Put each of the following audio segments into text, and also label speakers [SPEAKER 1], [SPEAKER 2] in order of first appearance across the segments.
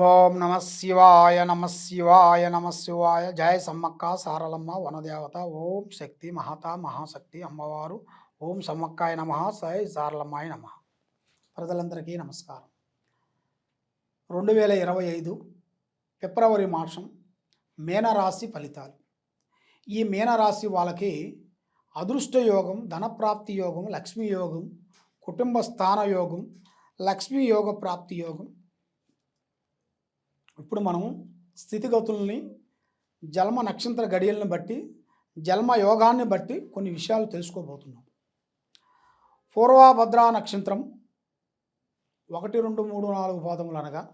[SPEAKER 1] ఓం నమ శివాయ నమ శివాయ నమ శివాయ జయ సమ్మక్క సారలమ్మ వనదేవత ఓం శక్తి మహత మహాశక్తి అమ్మవారు ఓం సమ్మక్కాయ నమ సై సారలమ్మాయ నమ. ప్రజలందరికీ నమస్కారం. 2025 ఫిబ్రవరి మాసం మీనరాశి ఫలితాలు. ఈ మీనరాశి వాళ్ళకి అదృష్ట యోగం, ధనప్రాప్తి యోగం, లక్ష్మీ యోగం, కుటుంబ స్థాన యోగం, లక్ష్మీ యోగ ప్రాప్తి యోగం. ఇప్పుడు మనం స్థితిగతుల్ని జన్మ నక్షత్ర గడియలను బట్టి, జన్మ యోగాన్ని బట్టి కొన్ని విషయాలు తెలుసుకోబోతున్నాం. పూర్వభద్రా నక్షత్రం 1, 2, 3, 4 పాదములు అనగా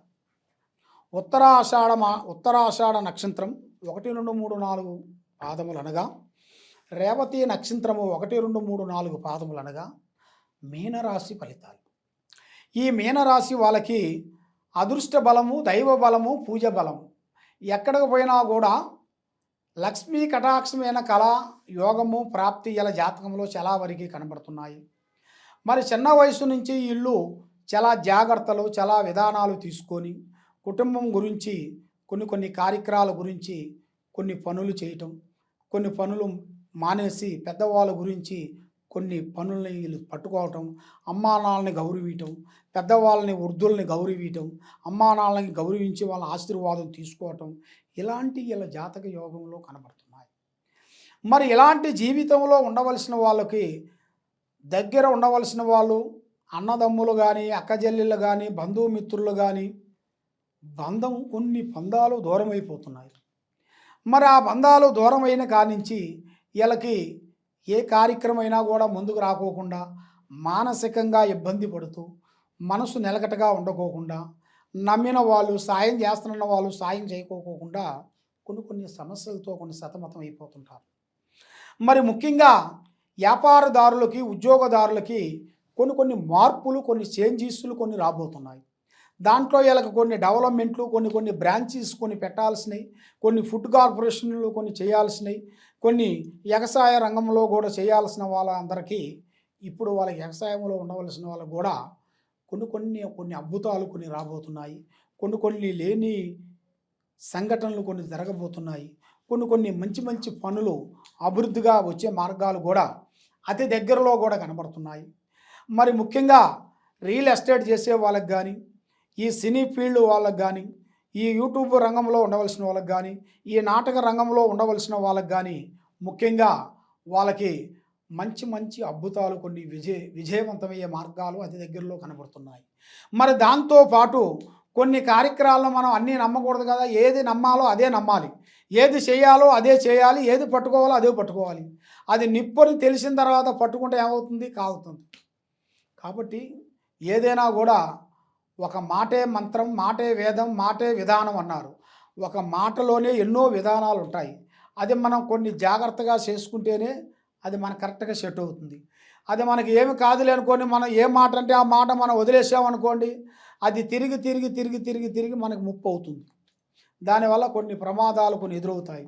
[SPEAKER 1] ఉత్తరాషాఢ నక్షత్రం 1, 2, 3, 4 పాదములు అనగా రేవతి నక్షత్రము 1, 2, 3, 4 పాదములు అనగా మీనరాశి ఫలితాలు. ఈ మీనరాశి వాళ్ళకి అదృష్ట బలము, దైవ బలము, పూజ బలము ఎక్కడికి పోయినా కూడా లక్ష్మీ కటాక్షమైన కళ, యోగము, ప్రాప్తి ఇలా జాతకంలో చాలా వరకు కనబడుతున్నాయి. మరి చిన్న వయసు నుంచి ఇల్లు చాలా జాగ్రత్తలు, చాలా విధానాలు తీసుకొని కుటుంబం గురించి కొన్ని కార్యక్రమాల గురించి కొన్ని పనులు చేయటం, కొన్ని పనులు మానేసి పెద్దవాళ్ళ గురించి కొన్ని పనుల్ని వీళ్ళు పట్టుకోవటం, అమ్మానాన్నని గౌరవించటం, పెద్దవాళ్ళని వృద్ధుల్ని గౌరవించటం, అమ్మానాన్నని గౌరవించి వాళ్ళ ఆశీర్వాదం తీసుకోవటం, ఇలాంటి ఇలా జాతక యోగంలో కనబడుతున్నాయి. మరి ఇలాంటి జీవితంలో ఉండవలసిన వాళ్ళకి దగ్గర ఉండవలసిన వాళ్ళు అన్నదమ్ములు కానీ, అక్కజెల్లెళ్ళు కానీ, బంధుమిత్రులు కానీ కొన్ని బంధాలు దూరం అయిపోతున్నాయి. మరి ఆ బంధాలు దూరం అయిన కానించి వీళ్ళకి ఏ కార్యక్రమైనా కూడా ముందుకు రాకోకుండా మానసికంగా ఇబ్బంది పడుతూ మనసు నిలకటగా ఉండకోకుండా నమ్మిన వాళ్ళు సాయం చేస్తున్న వాళ్ళు సాయం చేయకోకుండా కొన్ని సమస్యలతో సతమతం అయిపోతుంటారు. మరి ముఖ్యంగా వ్యాపారదారులకి, ఉద్యోగదారులకి కొన్ని మార్పులు, కొన్ని చేంజెస్లు రాబోతున్నాయి. దాంట్లో వీళ్ళకి కొన్ని డెవలప్మెంట్లు, కొన్ని బ్రాంచెస్ పెట్టాల్సినవి, కొన్ని ఫుడ్ కార్పొరేషన్లు చేయాల్సినవి, కొన్ని వ్యవసాయ రంగంలో కూడా చేయాల్సిన వాళ్ళందరికీ ఇప్పుడు వాళ్ళకి వ్యవసాయంలో ఉండవలసిన వాళ్ళకు కూడా కొన్ని అద్భుతాలు రాబోతున్నాయి. కొన్ని లేని సంఘటనలు జరగబోతున్నాయి. కొన్ని మంచి పనులు అభివృద్ధిగా వచ్చే మార్గాలు కూడా అతి దగ్గరలో కూడా కనబడుతున్నాయి. మరి ముఖ్యంగా రియల్ ఎస్టేట్ చేసే వాళ్ళకి కానీ, ఈ సినీ ఫీల్డ్ వాళ్ళకి కానీ, ఈ యూట్యూబ్ రంగంలో ఉండవలసిన వాళ్ళకి కానీ, ఈ నాటక రంగంలో ఉండవలసిన వాళ్ళకి కానీ ముఖ్యంగా వాళ్ళకి మంచి అద్భుతాలు విజయవంతమయ్యే మార్గాలు అతి దగ్గరలో కనబడుతున్నాయి. మరి దాంతోపాటు కొన్ని కార్యక్రమాలను మనం అన్నీ నమ్మకూడదు కదా. ఏది నమ్మాలో అదే నమ్మాలి, ఏది చేయాలో అదే చేయాలి, ఏది పట్టుకోవాలో అదే పట్టుకోవాలి. అది నిప్పుని తెలిసిన తర్వాత పట్టుకుంటే ఏమవుతుంది? కాలుతుంది. కాబట్టి ఏదైనా కూడా ఒక మాటే మంత్రం, మాటే వేదం, మాటే విధానం అన్నారు. ఒక మాటలోనే ఎన్నో విధానాలు ఉంటాయి. అది మనం కొన్ని జాగ్రత్తగా చేసుకుంటేనే అది మనకు కరెక్ట్గా సెట్ అవుతుంది. అది మనకి ఏమి కాదులే అనుకోండి, మనం ఏ మాట అంటే ఆ మాట మనం వదిలేసామనుకోండి, అది తిరిగి మనకు ముప్పు అవుతుంది. దానివల్ల కొన్ని ప్రమాదాలు ఎదురవుతాయి.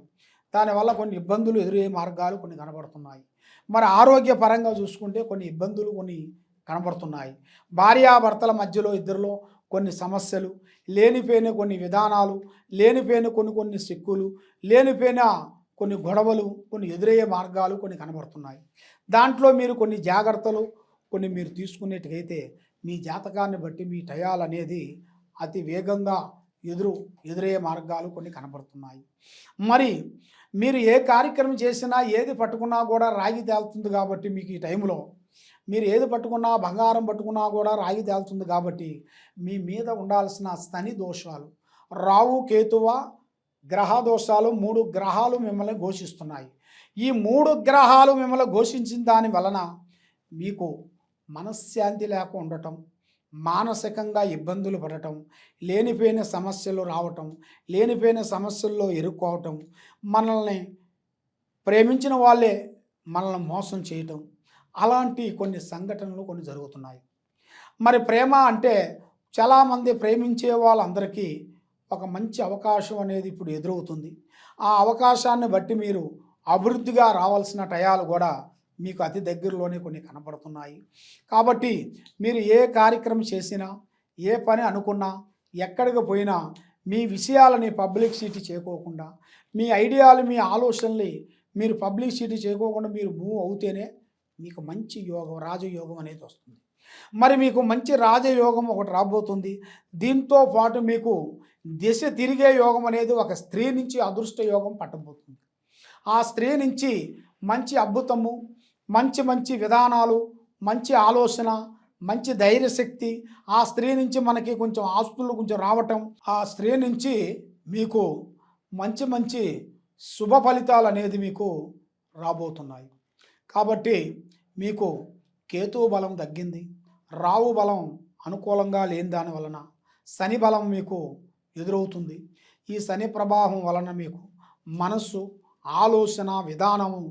[SPEAKER 1] దానివల్ల కొన్ని ఇబ్బందులు ఎదురయ్యే మార్గాలు కనబడుతున్నాయి. మరి ఆరోగ్యపరంగా చూసుకుంటే కొన్ని ఇబ్బందులు కనబడుతున్నాయి. భార్యాభర్తల మధ్యలో ఇద్దరిలో కొన్ని సమస్యలు, లేనిపోయిన కొన్ని విధానాలు, లేనిపోయిన కొన్ని సిక్కులు, లేనిపోయిన కొన్ని గొడవలు, ఎదురయ్యే మార్గాలు కనబడుతున్నాయి. దాంట్లో మీరు కొన్ని జాగ్రత్తలు మీరు తీసుకునేట్టుగైతే మీ జాతకాన్ని బట్టి మీ టయాలు అనేది అతి వేగంగా ఎదురయ్యే మార్గాలు కనబడుతున్నాయి. మరి మీరు ఏ కార్యక్రమం చేసినా, ఏది పట్టుకున్నా కూడా రాగి తేలుతుంది. కాబట్టి మీకు ఈ టైంలో మీరు ఏది పట్టుకున్నా, బంగారం పట్టుకున్నా కూడా రాగి తేలుతుంది. కాబట్టి మీ మీద ఉండాల్సిన శని దోషాలు, రావు కేతువ గ్రహ దోషాలు 3 గ్రహాలు మిమ్మల్ని ఘోషిస్తున్నాయి. ఈ 3 గ్రహాలు మిమ్మల్ని ఘోషించిన దాని వలన మీకు మనశ్శాంతి లేక ఉండటం, మానసికంగా ఇబ్బందులు పడటం, లేనిపోయిన సమస్యలు రావటం, లేనిపోయిన సమస్యల్లో ఇరుక్కోవటం, మనల్ని ప్రేమించిన వాళ్ళే మనల్ని మోసం చేయటం, అలాంటి కొన్ని సంఘటనలు జరుగుతున్నాయి. మరి ప్రేమ అంటే చాలామంది ప్రేమించే వాళ్ళందరికీ ఒక మంచి అవకాశం అనేది ఇప్పుడు ఎదురవుతుంది. ఆ అవకాశాన్ని బట్టి మీరు అభివృద్ధిగా రావాల్సిన టయాలు కూడా మీకు అతి దగ్గరలోనే కనపడుతున్నాయి. కాబట్టి మీరు ఏ కార్యక్రమం చేసినా, ఏ పని అనుకున్నా, ఎక్కడికి పోయినా మీ విషయాలని పబ్లిసిటీ చేయకోకుండా, మీ ఐడియాలు, మీ ఆలోచనల్ని మీరు పబ్లిసిటీ చేయకోకుండా మీరు మూవ్ అవుతేనే మీకు మంచి యోగం, రాజయోగం అనేది వస్తుంది. మరి మీకు మంచి రాజయోగం ఒకటి రాబోతుంది. దీంతో పాటు మీకు దిశ తిరిగే యోగం అనేది ఒక స్త్రీ నుంచి అదృష్ట యోగం పట్టబోతుంది. ఆ స్త్రీ నుంచి మంచి అద్భుతము, మంచి మంచి విధానాలు, మంచి ఆలోచన, మంచి ధైర్యశక్తి, ఆ స్త్రీ నుంచి మనకి కొంచెం ఆస్తులు కొంచెం రావటం, ఆ స్త్రీ నుంచి మీకు మంచి మంచి శుభ ఫలితాలు అనేది మీకు రాబోతున్నాయి. కాబట్టి మీకు కేతు బలం తగ్గింది, రావు బలం అనుకూలంగా లేని దాని వలన శని బలం మీకు ఎదురవుతుంది. ఈ శని ప్రభావం వలన మీకు మనస్సు, ఆలోచన విధానము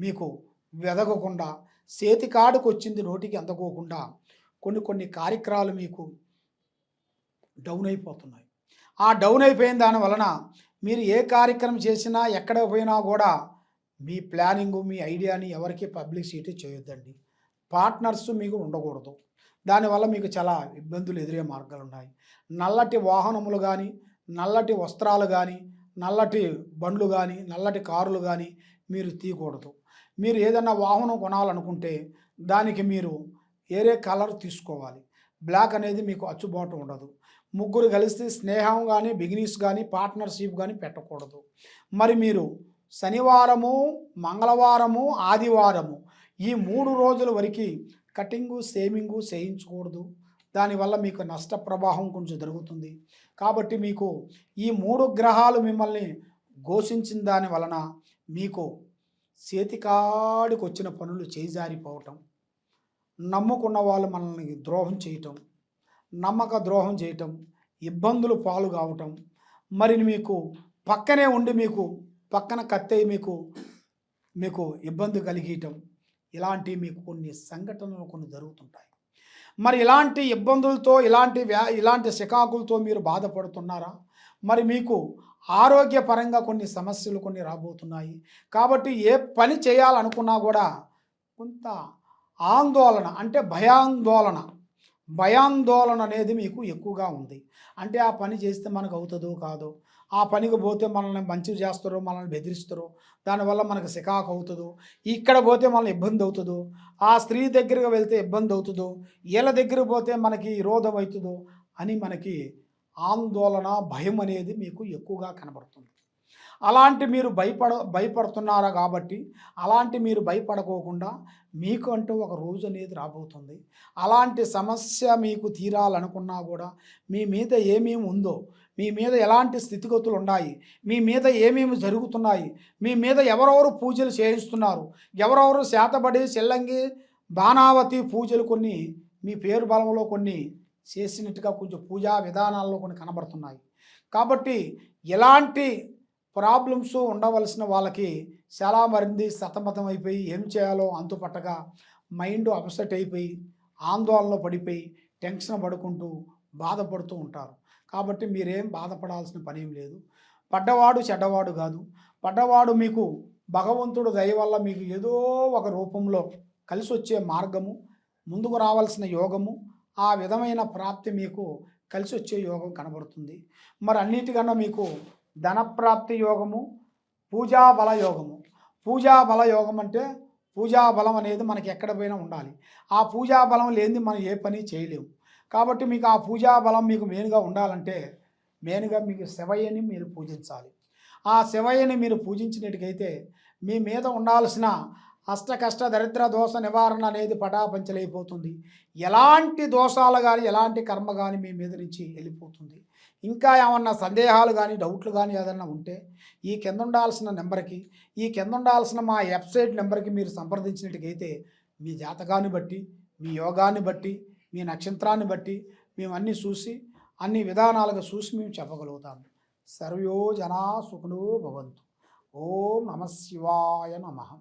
[SPEAKER 1] మీకు వెదగకుండా, చేతికాడుకు వచ్చింది నోటికి అందుకోకుండా కొన్ని కార్యక్రమాలు మీకు డౌన్ అయిపోతున్నాయి. ఆ డౌన్ అయిపోయిన దాని వలన మీరు ఏ కార్యక్రమం చేసినా ఎక్కడ పోయినా కూడా మీ ప్లానింగు, మీ ఐడియాని ఎవరికి పబ్లిసిటీ చేయొద్దండి. పార్ట్నర్స్ మీకు ఉండకూడదు. దానివల్ల మీకు చాలా ఇబ్బందులు ఎదురే మార్గాలు ఉన్నాయి. నల్లటి వాహనములు కానీ, నల్లటి వస్త్రాలు కానీ, నల్లటి బండ్లు కానీ, నల్లటి కారులు కానీ మీరు తీయకూడదు. మీరు ఏదన్నా వాహనం కొనాలనుకుంటే దానికి మీరు వేరే కలర్ తీసుకోవాలి. బ్లాక్ అనేది మీకు అచ్చుబాటు ఉండదు. ముగ్గురు కలిసి స్నేహం కానీ, బిగినీస్ కానీ, పార్ట్నర్షిప్ కానీ పెట్టకూడదు. మరి మీరు శనివారము, మంగళవారము, ఆదివారము ఈ 3 రోజుల వరకు కటింగు, సేమింగు చేయించకూడదు. దానివల్ల మీకు నష్ట ప్రభావం కొంచెం జరుగుతుంది. కాబట్టి మీకు ఈ 3 గ్రహాలు మిమ్మల్ని ఘోషించిన దాని వలన మీకు చేతికాడికి వచ్చిన పనులు చేజారిపోవటం, నమ్ముకున్న వాళ్ళు మనల్ని ద్రోహం చేయటం, నమ్మక ద్రోహం చేయటం, ఇబ్బందులు పాలు కావటం, మరి మీకు పక్కనే ఉండి మీకు పక్కన కత్తెయి మీకు ఇబ్బంది కలిగటం, ఇలాంటి మీకు కొన్ని సంఘటనలు కొన్ని జరుగుతుంటాయి. మరి ఇలాంటి ఇబ్బందులతో, ఇలాంటి చికాకులతో మీరు బాధపడుతున్నారా? మరి మీకు ఆరోగ్యపరంగా కొన్ని సమస్యలు కొన్ని రాబోతున్నాయి. కాబట్టి ఏ పని చేయాలనుకున్నా కూడా కొంత ఆందోళన, అంటే భయాందోళన అనేది మీకు ఎక్కువగా ఉంది. అంటే ఆ పని చేస్తే మనకు అవుతుందో కాదో, ఆ పనికి పోతే మనల్ని మంచి చేస్తారో, మనల్ని బెదిరిస్తారో, దానివల్ల మనకు చికాకు అవుతుందో, ఇక్కడ పోతే మనల్ని ఇబ్బంది అవుతుందో, ఆ స్త్రీ దగ్గరికి వెళ్తే ఇబ్బంది అవుతుందో, వీళ్ళ దగ్గరికి పోతే మనకి విరోధం అవుతుందో అని మనకి ఆందోళన, భయం అనేది మీకు ఎక్కువగా కనబడుతుంది. అలాంటి మీరు భయపడుతున్నారా? కాబట్టి అలాంటి మీరు భయపడకోకుండా మీకు అంటూ ఒక రోజు అనేది రాబోతుంది. అలాంటి సమస్య మీకు తీరాలనుకున్నా కూడా మీ మీద ఏమేమి ఉందో, మీ మీద ఎలాంటి స్థితిగతులు ఉన్నాయి, మీ మీద ఏమేమి జరుగుతున్నాయి, మీ మీద ఎవరెవరు పూజలు చేయిస్తున్నారు, ఎవరెవరు శాతబడి, చెల్లంగి, బాణావతి పూజలు కొన్ని మీ పేరు బలంలో కొన్ని చేసినట్టుగా కొంచెం పూజా విధానాల్లో కొన్ని కనబడుతున్నాయి. కాబట్టి ఎలాంటి ప్రాబ్లమ్స్ ఉండవలసిన వాళ్ళకి చాలా మంది సతమతం అయిపోయి ఏం చేయాలో అంతుపట్టగా మైండ్ అప్సెట్ అయిపోయి ఆందోళనలో పడిపోయి టెన్షన్ పడుకుంటూ బాధపడుతూ ఉంటారు. కాబట్టి మీరేం బాధపడాల్సిన పని ఏం లేదు. పడ్డవాడు చెడ్డవాడు కాదు. పడ్డవాడు మీకు భగవంతుడు దయ వల్ల మీకు ఏదో ఒక రూపంలో కలిసి వచ్చే మార్గము, ముందుకు రావాల్సిన యోగము, ఆ విధమైన ప్రాప్తి మీకు కలిసి వచ్చే యోగం కనబడుతుంది. మరి అన్నిటికన్నా మీకు ధనప్రాప్తి యోగము, పూజా బల యోగము. పూజా బల యోగం అంటే పూజా బలం అనేది మనకి ఎక్కడ పోయినా ఉండాలి. ఆ పూజా బలం లేనిది మనం ఏ పని చేయలేము. కాబట్టి మీకు ఆ పూజా బలం మీకు మెయిన్గా ఉండాలంటే మెయిన్గా మీకు శివయ్యని మీరు పూజించాలి. ఆ శివయ్యని మీరు పూజించినట్టుకైతే మీ మీద ఉండాల్సిన అష్టకష్ట దరిద్ర దోష నివారణ అనేది పటాపంచలైపోతుంది. ఎలాంటి దోషాలు కానీ, ఎలాంటి కర్మ కానీ మీ మీద నుంచి వెళ్ళిపోతుంది. ఇంకా ఏమన్నా సందేహాలు కానీ, డౌట్లు కానీ ఏదన్నా ఉంటే ఈ కింద ఉండాల్సిన నెంబర్కి, ఈ కింద ఉండాల్సిన మా వెబ్సైట్ నెంబర్కి మీరు సంప్రదించినట్టుకైతే మీ జాతకాన్ని బట్టి, మీ యోగాన్ని బట్టి, మీ నక్షత్రాన్ని బట్టి మేము అన్నీ చూసి, అన్ని విధానాలుగా చూసి మేము చెప్పగలుగుతాము. సర్వో జనా సుఖినో భవంతు. ఓం నమః శివాయ నమః.